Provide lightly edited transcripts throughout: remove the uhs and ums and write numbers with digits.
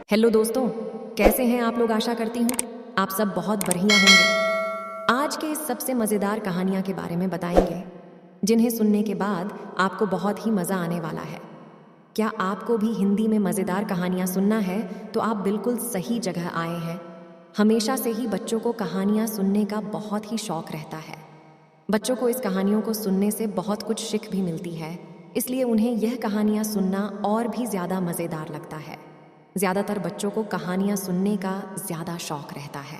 Hello दोस्तों, कैसे हैं आप लोग। आशा करती हूँ आप सब बहुत बढ़िया होंगे। आज के इस सबसे मज़ेदार कहानियाँ के बारे में बताएंगे जिन्हें सुनने के बाद आपको बहुत ही मज़ा आने वाला है। क्या आपको भी हिंदी में मज़ेदार कहानियाँ सुनना है तो आप बिल्कुल सही जगह आए हैं। हमेशा से ही बच्चों को कहानियाँ सुनने का बहुत ही शौक रहता है। बच्चों को इस कहानियों को सुनने से बहुत कुछ सीख भी मिलती है, इसलिए उन्हें यह कहानियाँ सुनना और भी ज़्यादा मज़ेदार लगता है। ज़्यादातर बच्चों को कहानियाँ सुनने का ज़्यादा शौक रहता है।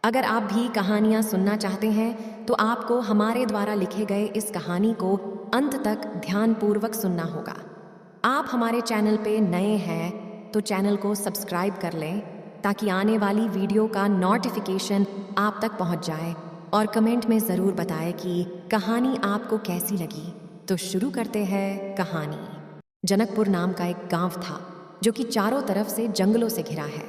अगर आप भी कहानियाँ सुनना चाहते हैं तो आपको हमारे द्वारा लिखे गए इस कहानी को अंत तक ध्यानपूर्वक सुनना होगा। आप हमारे चैनल पे नए हैं तो चैनल को सब्सक्राइब कर लें ताकि आने वाली वीडियो का नोटिफिकेशन आप तक पहुंच जाए, और कमेंट में ज़रूर बताएं कि कहानी आपको कैसी लगी। तो शुरू करते हैं कहानी। जनकपुर नाम का एक गांव था जो कि चारों तरफ से जंगलों से घिरा है।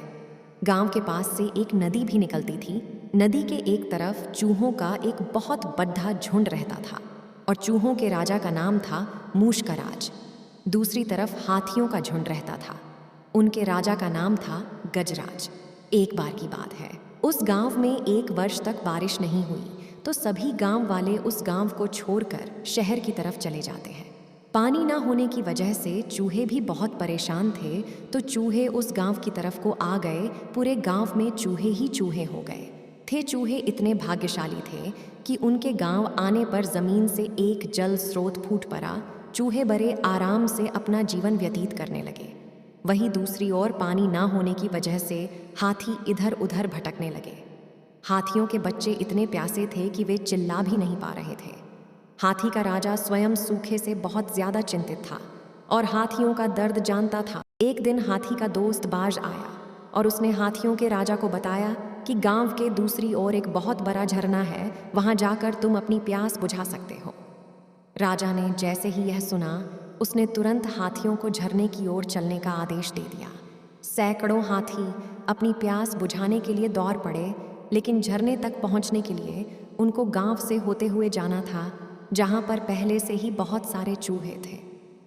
गांव के पास से एक नदी भी निकलती थी। नदी के एक तरफ चूहों का एक बहुत बड़ा झुंड रहता था और चूहों के राजा का नाम था मूष का राज। दूसरी तरफ हाथियों का झुंड रहता था। उनके राजा का नाम था गजराज। एक बार की बात है, उस गांव में एक वर्ष तक बारिश नहीं हुई तो सभी गांव वाले उस गांव को छोड़कर शहर की तरफ चले जाते हैं। पानी ना होने की वजह से चूहे भी बहुत परेशान थे, तो चूहे उस गांव की तरफ को आ गए। पूरे गांव में चूहे ही चूहे हो गए थे। चूहे इतने भाग्यशाली थे कि उनके गांव आने पर जमीन से एक जल स्रोत फूट पड़ा। चूहे बड़े आराम से अपना जीवन व्यतीत करने लगे। वहीं दूसरी ओर पानी ना होने की वजह से हाथी इधर उधर भटकने लगे। हाथियों के बच्चे इतने प्यासे थे कि वे चिल्ला भी नहीं पा रहे थे। हाथी का राजा स्वयं सूखे से बहुत ज्यादा चिंतित था और हाथियों का दर्द जानता था। एक दिन हाथी का दोस्त बाज आया और उसने हाथियों के राजा को बताया कि गांव के दूसरी ओर एक बहुत बड़ा झरना है, वहां जाकर तुम अपनी प्यास बुझा सकते हो। राजा ने जैसे ही यह सुना, उसने तुरंत हाथियों को झरने की ओर चलने का आदेश दे दिया। सैकड़ों हाथी अपनी प्यास बुझाने के लिए दौड़ पड़े, लेकिन झरने तक पहुंचने के लिए उनको गांव से होते हुए जाना था, जहां पर पहले से ही बहुत सारे चूहे थे।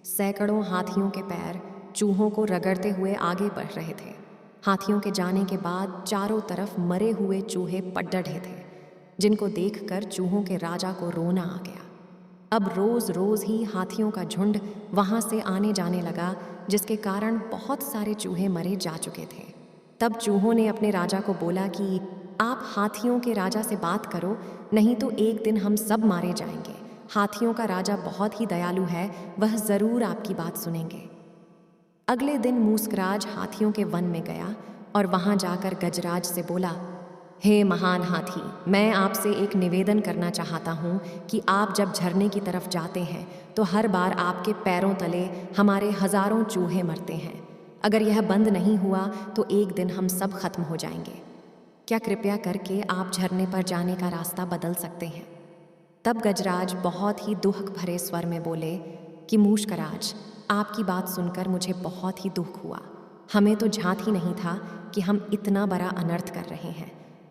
सैकड़ों हाथियों के पैर चूहों को रगड़ते हुए आगे बढ़ रहे थे। हाथियों के जाने के बाद चारों तरफ मरे हुए चूहे पड़ रहे थे, जिनको देखकर चूहों के राजा को रोना आ गया। अब रोज रोज ही हाथियों का झुंड वहां से आने जाने लगा, जिसके कारण बहुत सारे चूहे मरे जा चुके थे। तब चूहों ने अपने राजा को बोला कि आप हाथियों के राजा से बात करो, नहीं तो एक दिन हम सब मारे जाएंगे। हाथियों का राजा बहुत ही दयालु है, वह जरूर आपकी बात सुनेंगे। अगले दिन मूसकराज हाथियों के वन में गया और वहां जाकर गजराज से बोला, हे महान हाथी, मैं आपसे एक निवेदन करना चाहता हूँ कि आप जब झरने की तरफ जाते हैं तो हर बार आपके पैरों तले हमारे हजारों चूहे मरते हैं। अगर यह बंद नहीं हुआ तो एक दिन हम सब खत्म हो जाएंगे। क्या कृपया करके आप झरने पर जाने का रास्ता बदल सकते हैं? तब गजराज बहुत ही दुख भरे स्वर में बोले कि मूषकराज, आपकी बात सुनकर मुझे बहुत ही दुख हुआ। हमें तो झांत ही नहीं था कि हम इतना बड़ा अनर्थ कर रहे हैं।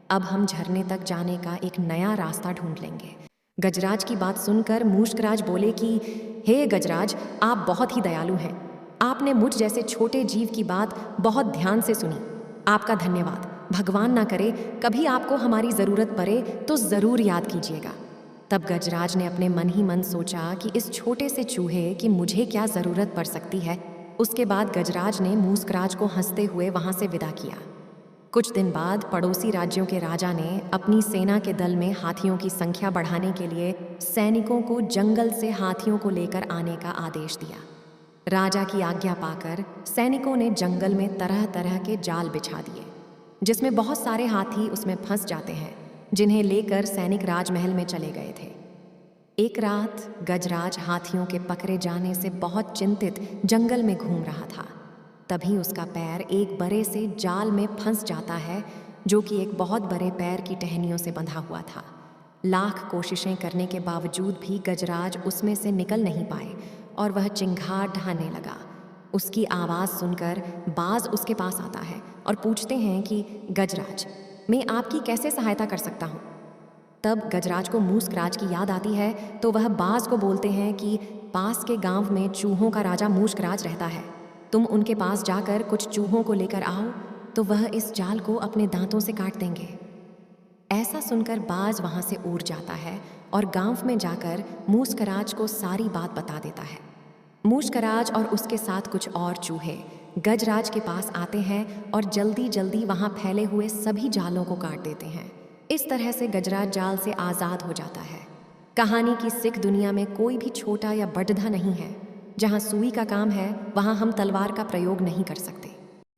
अब हम झरने तक जाने का एक नया रास्ता ढूंढ लेंगे। गजराज की बात सुनकर मूषकराज बोले कि हे गजराज, आप बहुत ही दयालु हैं। आपने मुझ जैसे छोटे जीव की बात बहुत ध्यान से सुनी। आपका धन्यवाद। भगवान ना करे कभी आपको हमारी ज़रूरत पड़े तो ज़रूर याद कीजिएगा। तब गजराज ने अपने मन ही मन सोचा कि इस छोटे से चूहे की मुझे क्या ज़रूरत पड़ सकती है। उसके बाद गजराज ने मूसकराज को हंसते हुए वहां से विदा किया। कुछ दिन बाद पड़ोसी राज्यों के राजा ने अपनी सेना के दल में हाथियों की संख्या बढ़ाने के लिए सैनिकों को जंगल से हाथियों को लेकर आने का आदेश दिया। राजा की आज्ञा पाकर सैनिकों ने जंगल में तरह तरह के जाल बिछा दिए, जिसमें बहुत सारे हाथी उसमें फंस जाते हैं, जिन्हें लेकर सैनिक राजमहल में चले गए थे। एक रात गजराज हाथियों के पकड़े जाने से बहुत चिंतित जंगल में घूम रहा था। तभी उसका पैर एक बड़े से जाल में फंस जाता है, जो कि एक बहुत बड़े पैर की टहनियों से बंधा हुआ था। लाख कोशिशें करने के बावजूद भी गजराज उसमें से निकल नहीं पाए और वह चिंगार ढाने लगा। उसकी आवाज़ सुनकर बाज उसके पास आता है और पूछते हैं कि गजराज, मैं आपकी कैसे सहायता कर सकता हूँ? तब गजराज को मूसकराज की याद आती है, तो वह बाज को बोलते हैं कि पास के गांव में चूहों का राजा मूसकराज रहता है। तुम उनके पास जाकर कुछ चूहों को लेकर आओ तो वह इस जाल को अपने दांतों से काट देंगे। ऐसा सुनकर बाज वहां से उड़ जाता है और गांव में जाकर मूसकराज को सारी बात बता देता है। मूसकराज और उसके साथ कुछ और चूहे गजराज के पास आते हैं और जल्दी जल्दी वहां फैले हुए सभी जालों को काट देते हैं। इस तरह से गजराज जाल से आज़ाद हो जाता है। कहानी की सिख दुनिया में कोई भी छोटा या बड़धा नहीं है। जहां सुई का काम है वहां हम तलवार का प्रयोग नहीं कर सकते।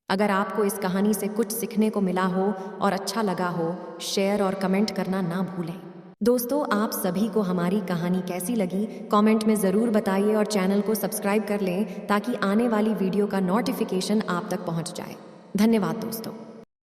अगर आपको इस कहानी से कुछ सीखने को मिला हो और अच्छा लगा हो, शेयर और कमेंट करना ना भूलें। दोस्तों, आप सभी को हमारी कहानी कैसी लगी कमेंट में ज़रूर बताइए और चैनल को सब्सक्राइब कर लें ताकि आने वाली वीडियो का नोटिफिकेशन आप तक पहुंच जाए। धन्यवाद दोस्तों।